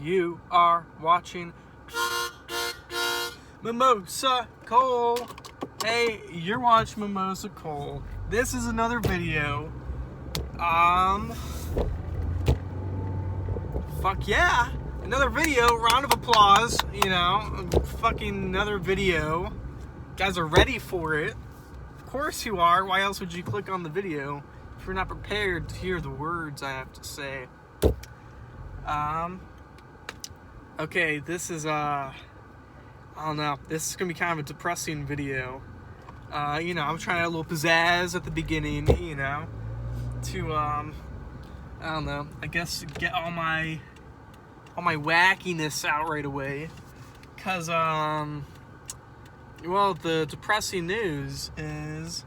You are watching Mimosa Cole. Hey, you're watching Mimosa Cole. This is another video. Fuck yeah. Another video. Round of applause. Fucking another video. You guys are ready for it. Of course you are. Why else would you click on the video if you're not prepared to hear the words I have to say? Okay, this is, I don't know, this is gonna be kind of a depressing video. I'm trying to add a little pizzazz at the beginning, to, I don't know, I guess get all my wackiness out right away. Cause, well, the depressing news is,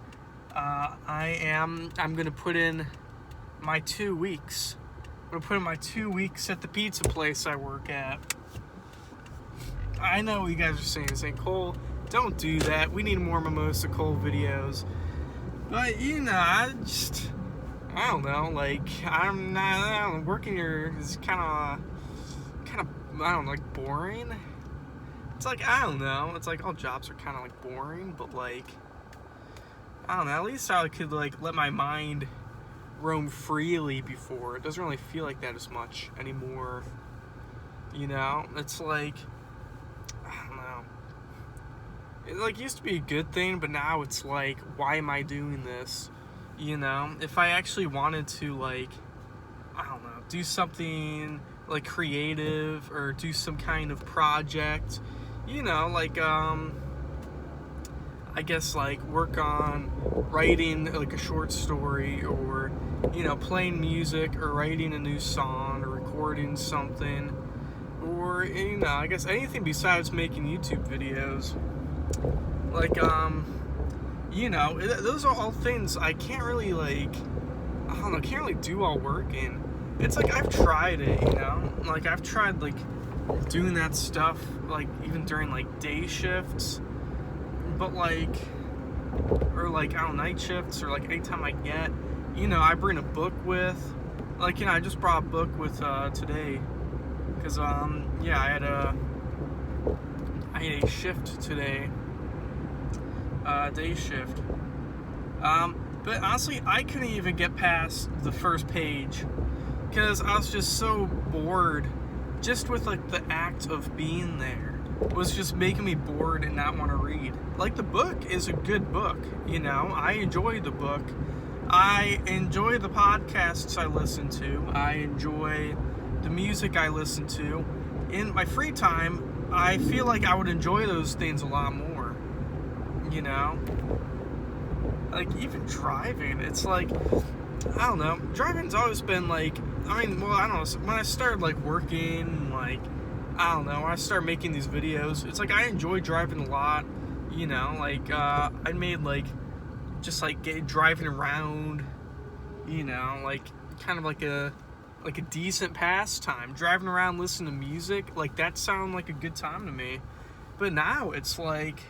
I'm gonna put in my 2 weeks. I'm gonna put in my 2 weeks at the pizza place I work at. I know what you guys are saying, Cole, don't do that. We need more Mimosa Cole videos. But, I don't know, like, working here is kind of, I don't know, like, boring. It's like, I don't know, it's like all jobs are kind of, like, boring, but, like, I don't know, at least I could, like, let my mind roam freely before. It doesn't really feel like that as much anymore, It's like, I don't know. It, like, used to be a good thing, but now it's like, why am I doing this? If I actually wanted to, like, I don't know, do something, like, creative, or do some kind of project, like, I guess, like, work on writing, like, a short story, or, playing music, or writing a new song, or recording something, or, I guess anything besides making YouTube videos. Like, those are all things I can't really, like, I don't know, can't really do while working. It's like, I've tried it, like, I've tried, like, doing that stuff, like, even during, like, day shifts, but, like, or, like, I don't know, night shifts, or, like, anytime I get, I bring a book with, like, I just brought a book with, today, because, yeah, I had a shift today, day shift, but honestly, I couldn't even get past the first page, because I was just so bored, just with, like, the act of being there, was just making me bored and not want to read. Like, the book is a good book, I enjoy the book, I enjoy the podcasts I listen to, I enjoy the music I listen to. In my free time, I feel like I would enjoy those things a lot more, like, even driving, it's like, I don't know, driving's always been, like, I don't know, when I started, like, working, like, I don't know, when I started making these videos, it's like, I enjoy driving a lot, like, I made, like, just, like, driving around, like, kind of like a decent pastime, driving around, listening to music, like, that sounded like a good time to me, but now, it's like,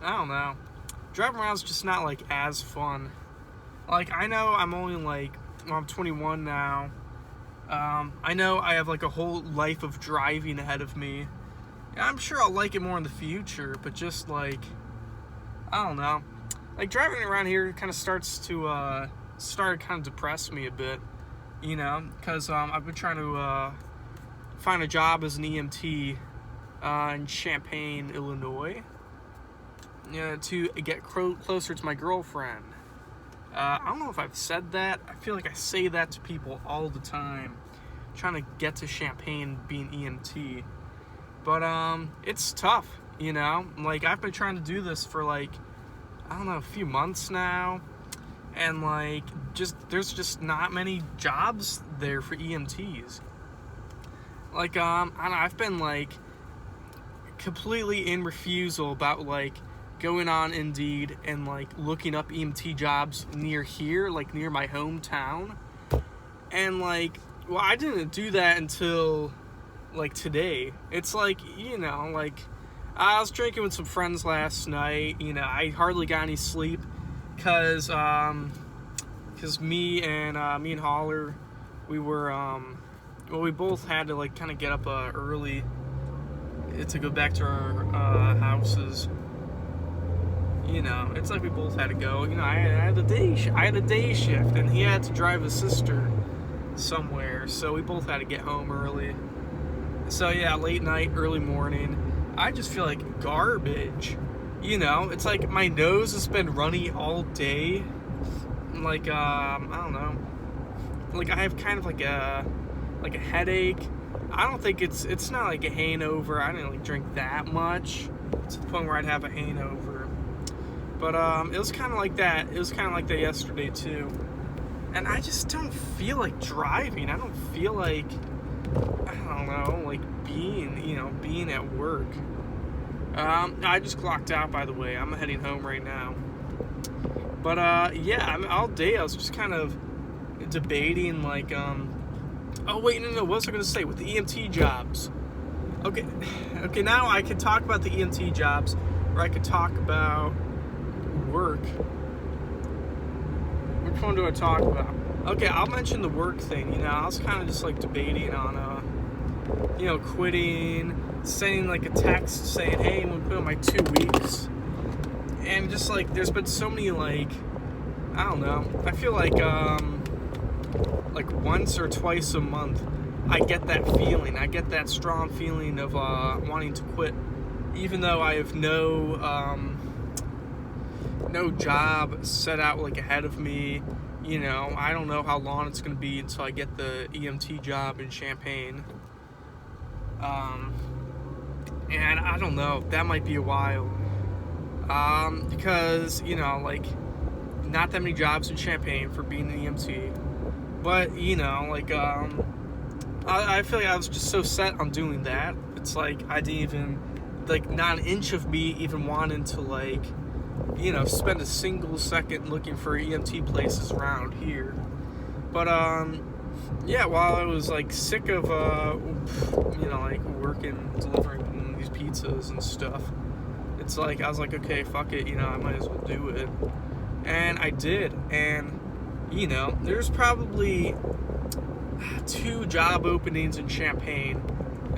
I don't know, driving around is just not, like, as fun. Like, I know I'm only, like, well, I'm 21 now. I know I have, like, a whole life of driving ahead of me. And I'm sure I'll like it more in the future, but just, like, I don't know. Like, driving around here kind of started to depress me a bit, because I've been trying to find a job as an EMT in Champaign, Illinois, to get closer to my girlfriend. I don't know if I've said that. I feel like I say that to people all the time, trying to get to Champaign being EMT. But, it's tough, Like, I've been trying to do this for, like, I don't know, a few months now. And, like, there's just not many jobs there for EMTs. Like, I don't know, I've been, like, completely in refusal about, like, going on Indeed and, like, looking up EMT jobs near here, like, near my hometown. And, like, well, I didn't do that until, like, today. It's like, like, I was drinking with some friends last night, I hardly got any sleep, because me and Holler, we were, well, we both had to like kind of get up early to go back to our houses. You know, it's like we both had to go. You know, I had a day shift, and he had to drive his sister somewhere, so we both had to get home early. So yeah, late night, early morning. I just feel like garbage. You know, it's like my nose has been runny all day. Like I don't know. Like I have kind of like a headache. I don't think it's not like a hangover. I didn't like drink that much to the point where I'd have a hangover. But it was kind of like that. It was kind of like that yesterday too. And I just don't feel like driving. I don't feel like, I don't know, like being at work. I just clocked out, by the way. I'm heading home right now. But yeah, I mean, all day I was just kind of debating like, oh wait, no, what was I gonna say with the EMT jobs? Okay, now I can talk about the EMT jobs, or I could talk about work. Which one do I talk about? Okay, I'll mention the work thing. You know, I was kind of just like debating on, you know, quitting, sending like a text saying, hey, I'm gonna quit on my 2 weeks, and just like there's been so many like, I don't know. I feel like once or twice a month, I get that feeling. I get that strong feeling of wanting to quit, even though I have no job set out like ahead of me. You know, I don't know how long it's gonna be until I get the EMT job in Champaign. And I don't know, that might be a while. Because, you know, like, not that many jobs in Champaign for being an EMT. But, you know, like, I feel like I was just so set on doing that. It's like, I didn't even, like, not an inch of me even wanting to, like, you know, spend a single second looking for EMT places around here. But, yeah, while I was, like, sick of, you know, like, working, delivering these pizzas and stuff, it's like, I was like, okay, fuck it, you know, I might as well do it. And I did, and, you know, there's probably 2 job openings in Champaign,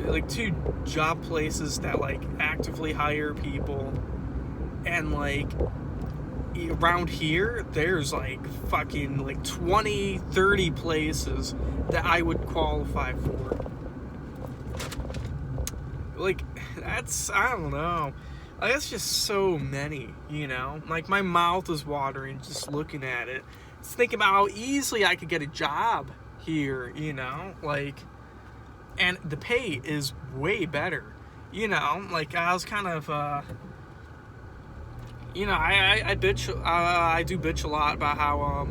like 2 job places that, like, actively hire people, and, like, around here, there's, like, fucking, like, 20, 30 places that I would qualify for. Like, that's, I don't know. Like, that's just so many, you know? Like, my mouth is watering just looking at it. Just thinking about how easily I could get a job here, you know? Like, and the pay is way better, you know? Like, I was kind of, you know, I do bitch a lot about how,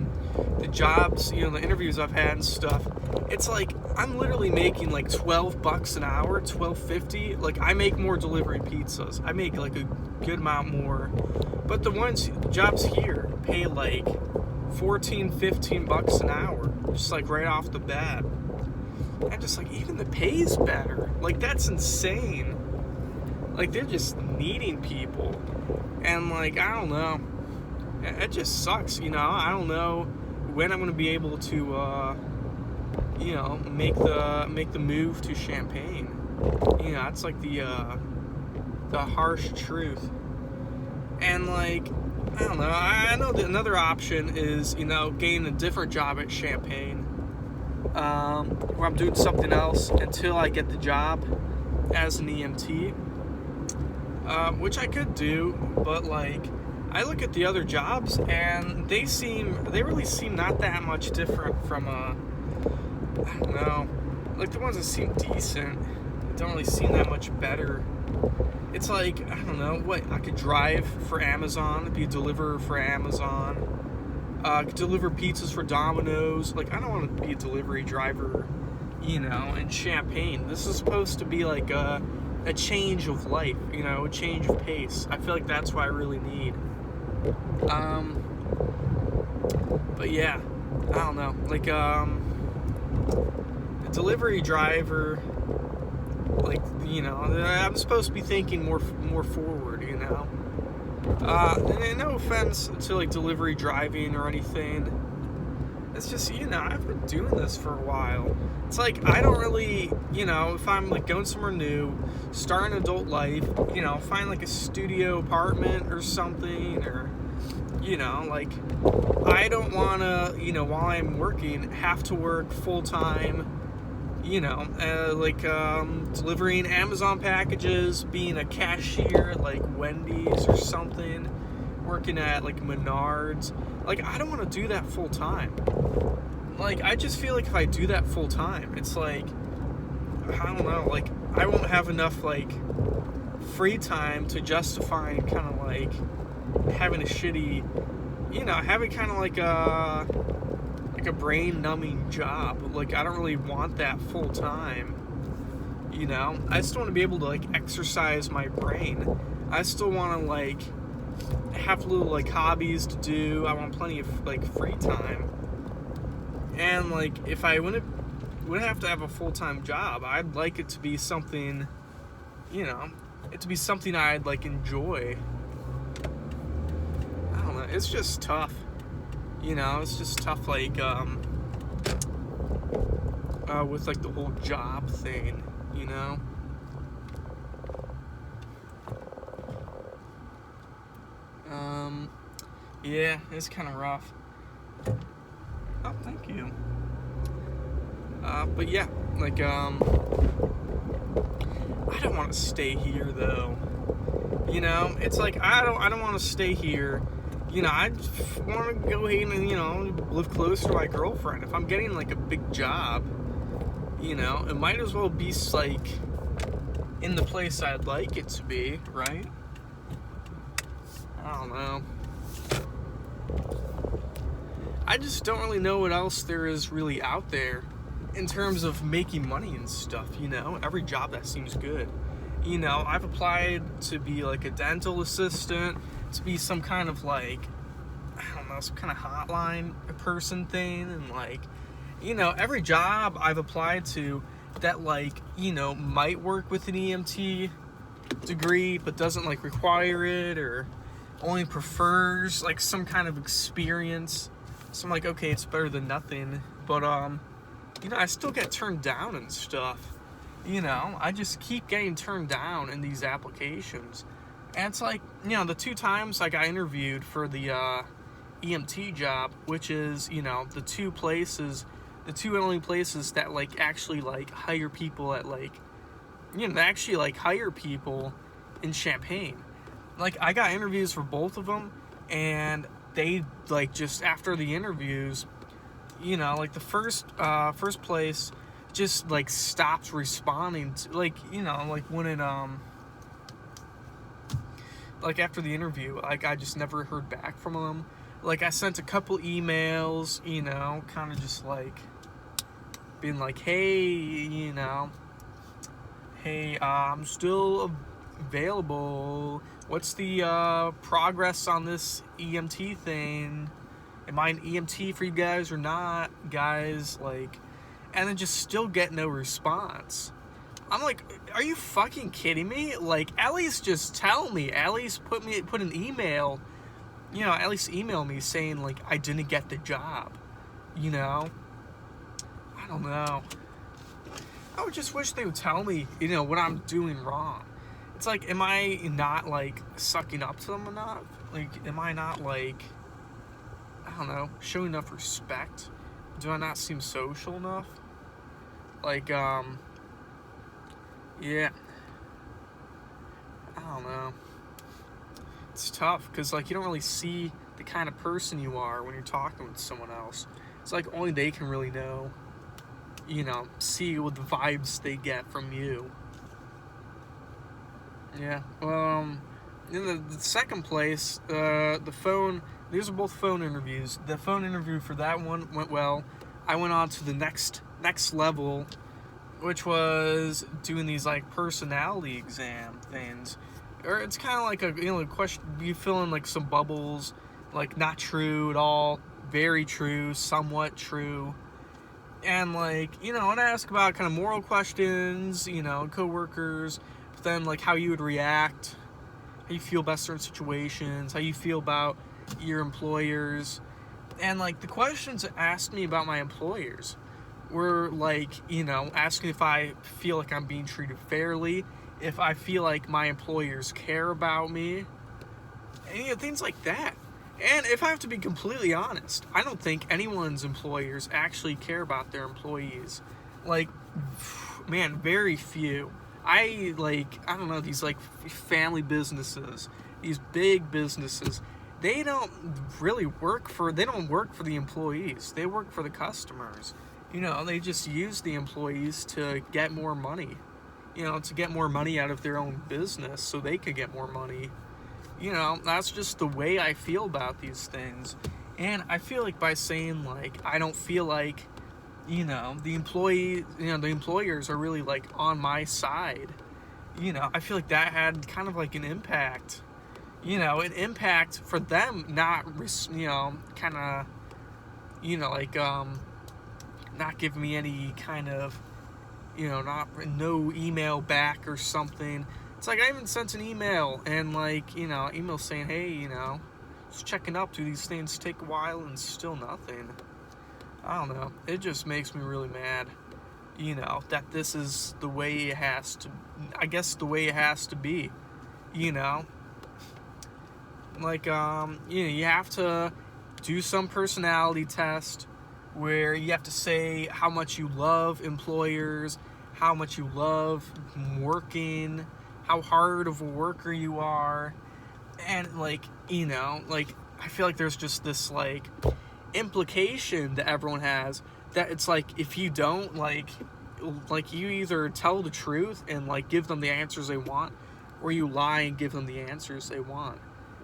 the jobs, you know, the interviews I've had and stuff, it's like, I'm literally making like $12 an hour, $12.50. Like, I make more delivering pizzas. I make like a good amount more. But the jobs here pay like $14, $15 an hour, just like right off the bat. And just like, even the pay's better. Like, that's insane. Like, they're just needing people. And like, I don't know. It just sucks, you know. I don't know when I'm going to be able to, you know, make the move to Champaign. You know, that's like the harsh truth. And like, I don't know. I know that another option is, you know, getting a different job at Champaign, where I'm doing something else until I get the job as an EMT, which I could do, but like, I look at the other jobs and they really seem not that much different from I don't know, like the ones that seem decent don't really seem that much better. It's like, I don't know, what, I could drive for Amazon, be a deliverer for Amazon, could deliver pizzas for Domino's. Like, I don't want to be a delivery driver, you know, in Champaign. This is supposed to be like a change of life, you know, a change of pace. I feel like that's what I really need. But yeah, I don't know, like, a delivery driver, like, you know, I'm supposed to be thinking more forward, you know. And no offense to like delivery driving or anything. It's just, I've been doing this for a while. It's like, I don't really, if I'm like going somewhere new, start an adult life, find like a studio apartment or something, or, like, I don't want to, while I'm working, have to work full time, delivering Amazon packages, being a cashier at like Wendy's or something, working at like Menards. Like, I don't want to do that full time. Like, I just feel like if I do that full time, it's like, I don't know, like, I won't have enough like free time to justify kind of like having a shitty, having kind of like a brain numbing job. Like, I don't really want that full time. I still want to be able to like exercise my brain. I still want to like have little like hobbies to do. I want plenty of like free time. And like, if I wouldn't have to have a full-time job, I'd like it to be something, it to be something I'd like enjoy. I don't know. It's just tough. It's just tough, like, with like the whole job thing, Yeah, it's kind of rough. Oh, thank you. But yeah, like, I don't want to stay here though. It's like, I don't want to stay here. I just want to go ahead and, live closer to my girlfriend. If I'm getting like a big job, it might as well be like in the place I'd like it to be, right? I don't know. I just don't really know what else there is really out there in terms of making money and stuff, Every job that seems good. I've applied to be like a dental assistant, to be some kind of like, I don't know, some kind of hotline person thing, and like, every job I've applied to that like, might work with an EMT degree but doesn't like require it, or only prefers like some kind of experience. So I'm like, okay, it's better than nothing. But, I still get turned down and stuff. I just keep getting turned down in these applications. And it's like, the 2 times like I interviewed for the EMT job, which is, the 2 only places that like actually like hire people at like, they actually like hire people in Champaign. Like, I got interviews for both of them, and they like just after the interviews, like the first place just like stopped responding to, like, like when it like after the interview, like I just never heard back from them. Like, I sent a couple emails, kind of just like being like, hey, I'm still available. What's the progress on this EMT thing? Am I an EMT for you guys or not, guys? Like, and then just still get no response. I'm like, are you fucking kidding me? Like, at least just tell me. At least put an email. At least email me saying like I didn't get the job. I don't know. I would just wish they would tell me, what I'm doing wrong. It's like, am I not like sucking up to them enough? Like, am I not like, I don't know, showing enough respect? Do I not seem social enough? Like, yeah. I don't know. It's tough, because, like, you don't really see the kind of person you are when you're talking with someone else. It's like, only they can really know, see what the vibes they get from you. Yeah, in the second place, the phone, these are both phone interviews. The phone interview for that one went well. I went on to the next level, which was doing these like personality exam things. Or it's kind of like a question, you fill in like some bubbles, like not true at all, very true, somewhat true. And like, and I ask about kind of moral questions, coworkers, but then like how you would react, how you feel about certain situations, how you feel about your employers, And like the questions that asked me about my employers were like, asking if I feel like I'm being treated fairly, if I feel like my employers care about me, and things like that. And if I have to be completely honest, I don't think anyone's employers actually care about their employees. Like, man, very few. I don't know, these like family businesses, these big businesses, they don't work for the employees. They work for the customers. They just use the employees to get more money. To get more money out of their own business so they could get more money. That's just the way I feel about these things. And I feel like by saying like I don't feel like the employers are really like on my side, I feel like that had kind of like an impact. An impact for them not not give me any kind of no email back or something. It's like I even sent an email and email saying, hey, just checking up, do these things take a while, and still nothing. I don't know. It just makes me really mad, that this is the way it has to, I guess the way it has to be, you have to do some personality test where you have to say how much you love employers, how much you love working, how hard of a worker you are. And I feel like there's just this implication that everyone has that it's like if you don't you either tell the truth and give them the answers they want, or you lie and give them the answers they want.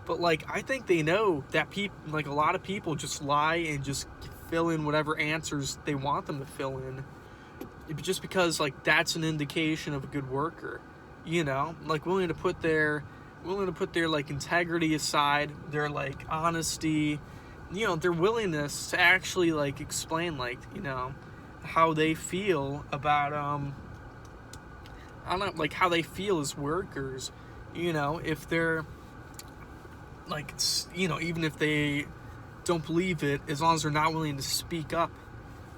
But I think they know that people, a lot of people just lie and just fill in whatever answers they want them to fill in, just because that's an indication of a good worker. Willing to put their integrity aside, their honesty, their willingness to actually explain how they feel about I don't know, how they feel as workers. If they're even if they don't believe it, as long as they're not willing to speak up,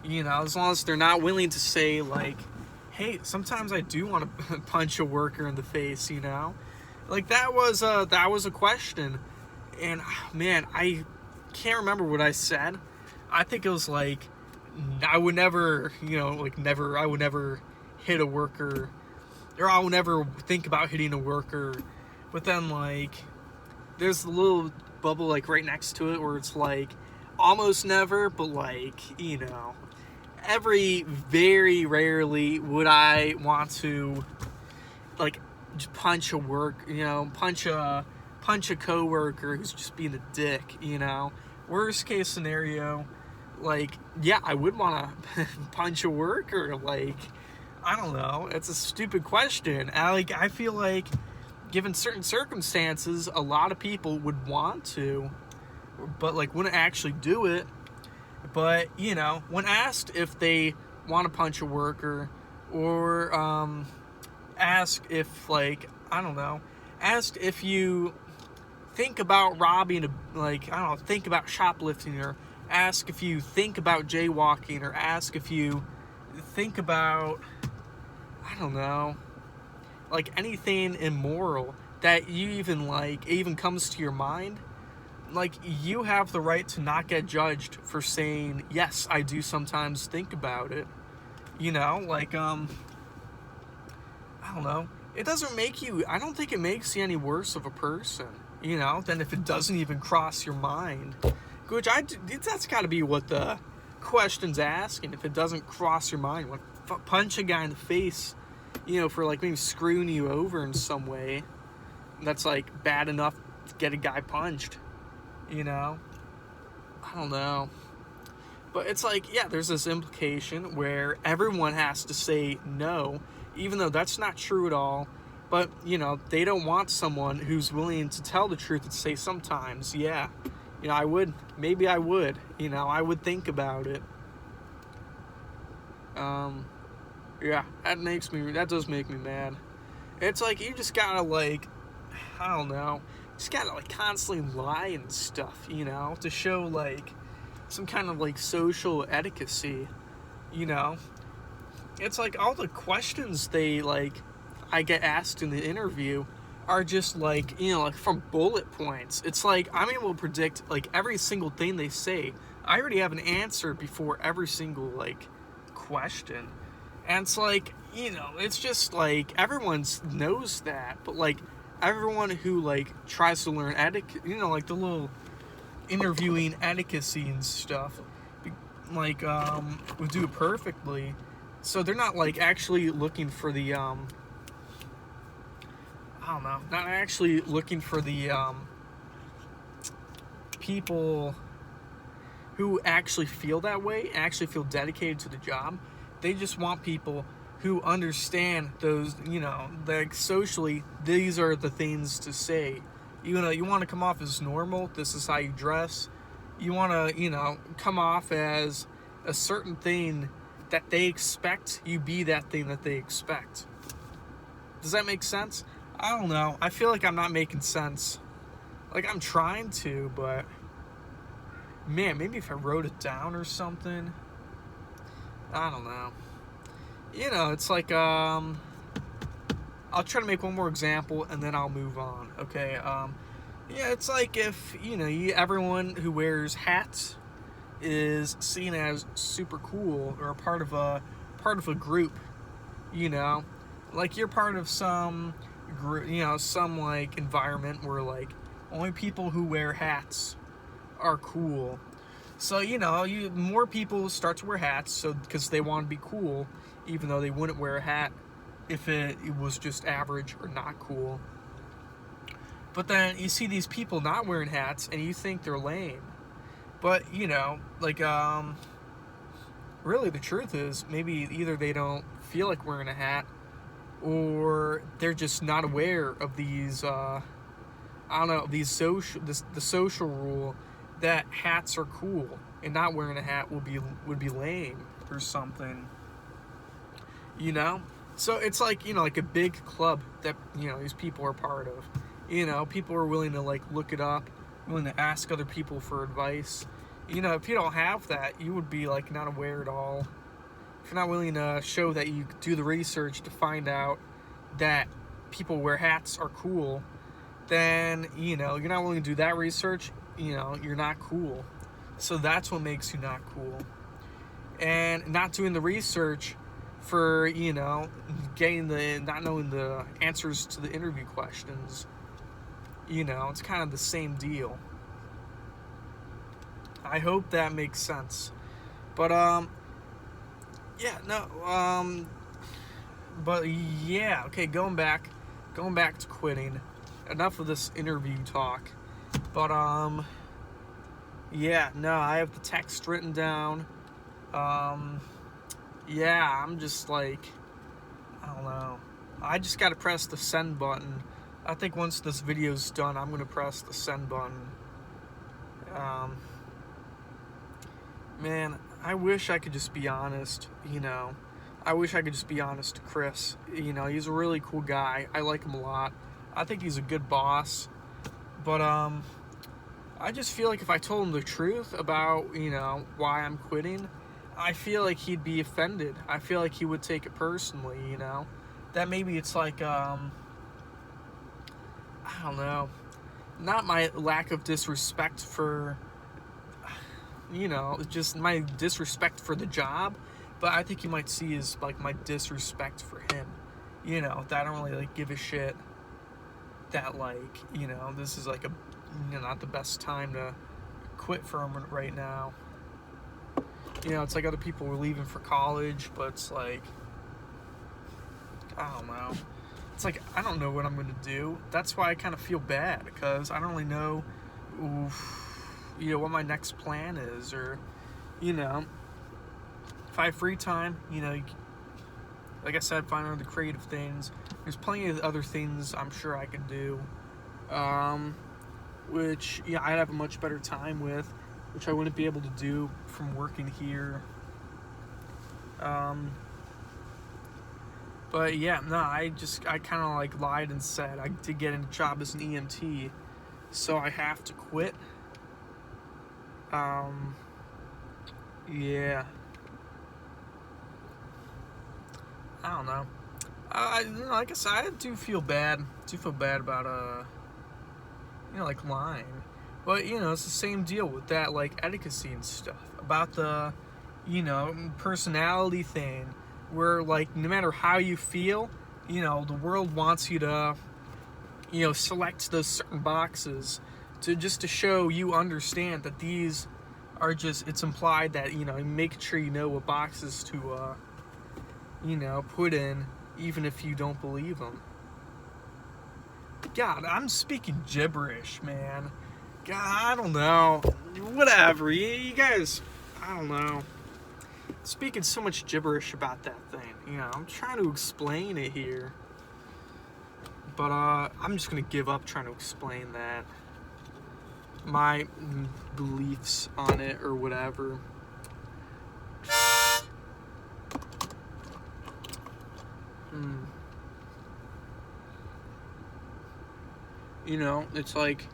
as long as they're not willing to say hey, sometimes I do want to punch a worker in the face, that was a question. And man, I can't remember what I said. I think it was I would never, I would never hit a worker, or I would never think about hitting a worker. But then there's a little bubble right next to it where it's almost never, but very rarely would I want to just punch a coworker who's just being a dick. Worst case scenario, yeah, I would want to punch a worker. I don't know, it's a stupid question. I feel given certain circumstances, a lot of people would want to, but wouldn't actually do it. But when asked if they want to punch a worker, or asked if asked if you think about robbing think about shoplifting, or ask if you think about jaywalking, or ask if you think about anything immoral that you even comes to your mind, you have the right to not get judged for saying, yes, I do sometimes think about it. I don't know. It doesn't make you, I don't think it makes you any worse of a person, than if it doesn't even cross your mind. Which that's got to be what the question's asking. If it doesn't cross your mind, punch a guy in the face, for maybe screwing you over in some way that's bad enough to get a guy punched. I don't know. But it's yeah, there's this implication where everyone has to say no, even though that's not true at all. But, they don't want someone who's willing to tell the truth and say sometimes, yeah, I would think about it. Yeah, that does make me mad. It's you just gotta I don't know, just gotta constantly lie and stuff, to show some kind of like social etiquette, you know. It's like all the questions I get asked in the interview are just like, like from bullet points. It's like I'm able to predict like every single thing they say. I already have an answer before every single like question. And it's like, it's just like everyone knows that, but like everyone who like tries to learn etiquette, like the little interviewing etiquette and stuff, like would do it perfectly. So they're not like actually looking for the I don't know, not actually looking for the people who actually feel that way, actually feel dedicated to the job. They just want people who understand those, like socially, these are the things to say. You want to come off as normal. This is how you dress. You want to, come off as a certain thing that they expect. You be that thing that they expect. Does that make sense? I don't know. I feel like I'm not making sense. Like I'm trying to, but man, maybe if I wrote it down or something. I don't know. It's like I'll try to make one more example and then I'll move on. Okay. Yeah, it's like if everyone who wears hats is seen as super cool or a part of a group. Like you're part of some group, some like environment where like only people who wear hats are cool. So more people start to wear hats, so because they want to be cool, even though they wouldn't wear a hat if it was just average or not cool. But then you see these people not wearing hats, and you think they're lame. But really the truth is maybe either they don't feel like wearing a hat, or they're just not aware of these. The social rule that hats are cool and not wearing a hat would be lame or something. So it's like like a big club that these people are part of. People are willing to like look it up, willing to ask other people for advice. If you don't have that, you would be like not aware at all. If you're not willing to show that you do the research to find out that people wear hats are cool, then you're not willing to do that research. You're not cool. So that's what makes you not cool. And not doing the research for not knowing the answers to the interview questions. It's kind of the same deal. I hope that makes sense. But okay, going back to quitting. Enough of this interview talk. But I have the text written down. I'm just like, I don't know. I just gotta press the send button. I think once this video's done, I'm gonna press the send button. Man, I wish I could just be honest, I wish I could just be honest to Chris. He's a really cool guy. I like him a lot. I think he's a good boss. But, I just feel like if I told him the truth about, why I'm quitting, I feel like he'd be offended. I feel like he would take it personally, That maybe it's like, I don't know. Not my lack of disrespect for, just my disrespect for the job, but I think you might see as like my disrespect for him. That I don't really like give a shit that like, this is like not the best time to quit from right now. It's like other people were leaving for college, but it's like, I don't know. It's like, I don't know what I'm going to do. That's why I kind of feel bad, because I don't really know, what my next plan is, or, if I have free time, like I said, find other creative things. There's plenty of other things I'm sure I can do, which, I'd have a much better time with, which I wouldn't be able to do from working here. But I kind of like lied and said I did get a job as an EMT, so I have to quit. Yeah. I don't know. Like I said, I do feel bad. Do feel bad about like lying. But it's the same deal with that, like etiquette and stuff about the, personality thing, where like no matter how you feel, the world wants you to, select those certain boxes to show you understand that these are just. It's implied that make sure you know what boxes to, put in, even if you don't believe them. God, I'm speaking gibberish, man. God, I don't know. Whatever. You guys, I don't know. Speaking so much gibberish about that thing. I'm trying to explain it here. But I'm just going to give up trying to explain that. My beliefs on it or whatever. It's like,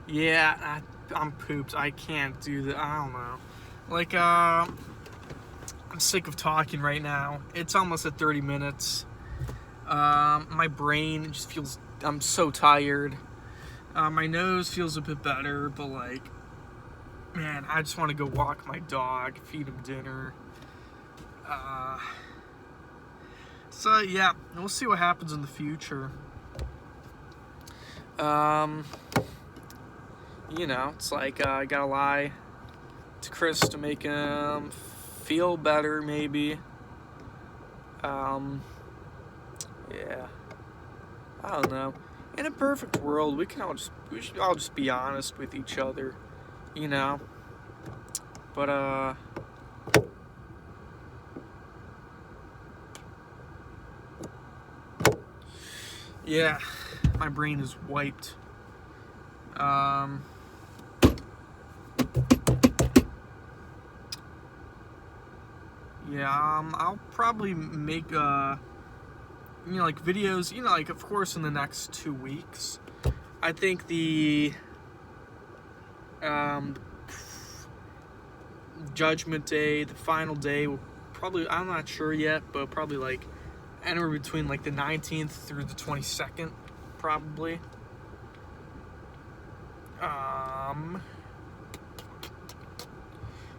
yeah, I'm pooped. I can't do that. I don't know. Like, I'm sick of talking right now. It's almost at 30 minutes. My brain just feels, I'm so tired. My nose feels a bit better, but like, man, I just want to go walk my dog, feed him dinner. So yeah, we'll see what happens in the future. It's like I gotta lie to Chris to make him feel better, maybe. Yeah, I don't know. In a perfect world, we should all just be honest with each other, But yeah, my brain is wiped. I'll probably make like videos, like of course in the next 2 weeks. I think the Judgment Day, the final day, will probably, I'm not sure yet, but probably like anywhere between like the 19th through the 22nd, probably.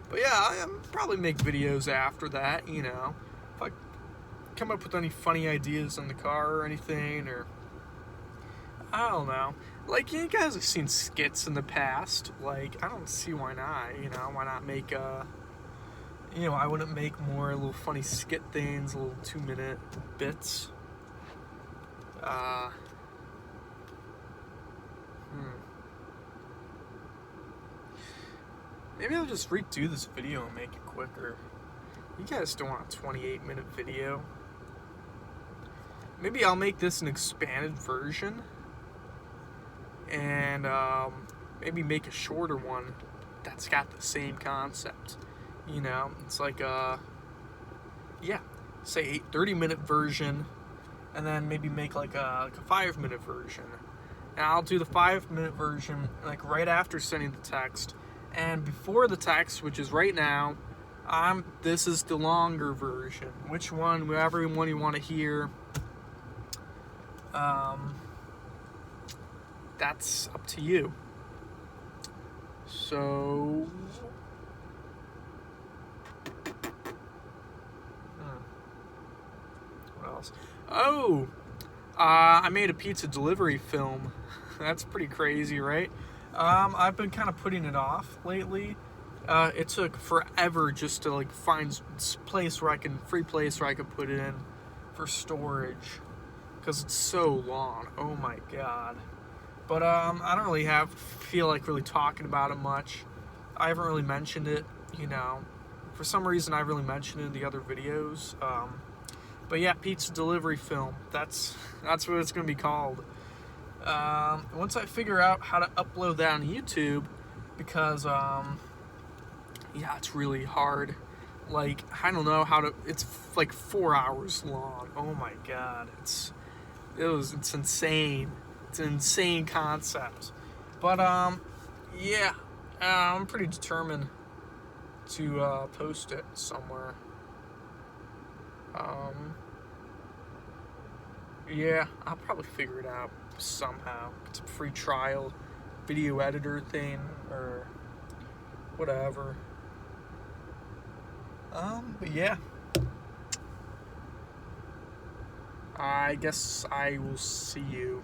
But yeah, I'll probably make videos after that, if I come up with any funny ideas in the car or anything, or I don't know. Like, you guys have seen skits in the past. Like, I don't see why not, why not make I wouldn't make more little funny skit things, little 2-minute bits. Maybe I'll just redo this video and make it quicker. You guys don't want a 28-minute video. Maybe I'll make this an expanded version. And maybe make a shorter one that's got the same concept. It's like say 30-minute version, and then maybe make like a 5-minute version. And I'll do the 5-minute version like right after sending the text, and before the text, which is right now. This is the longer version. Which one, whatever one you want to hear. That's up to you. So, what else? Oh, I made a pizza delivery film. That's pretty crazy, right? I've been kind of putting it off lately. It took forever just to like find free place where I could put it in for storage, because it's so long. Oh my god. But I don't really feel like really talking about it much. I haven't really mentioned it, For some reason, I really mentioned it in the other videos. But yeah, pizza delivery film. That's what it's gonna be called. Once I figure out how to upload that on YouTube, because it's really hard. Like, I don't know how to. It's like 4 hours long. Oh my god, it's insane. It's an insane concept. But yeah, I'm pretty determined to post it somewhere. Yeah, I'll probably figure it out somehow. It's a free trial video editor thing or whatever. But yeah. I guess I will see you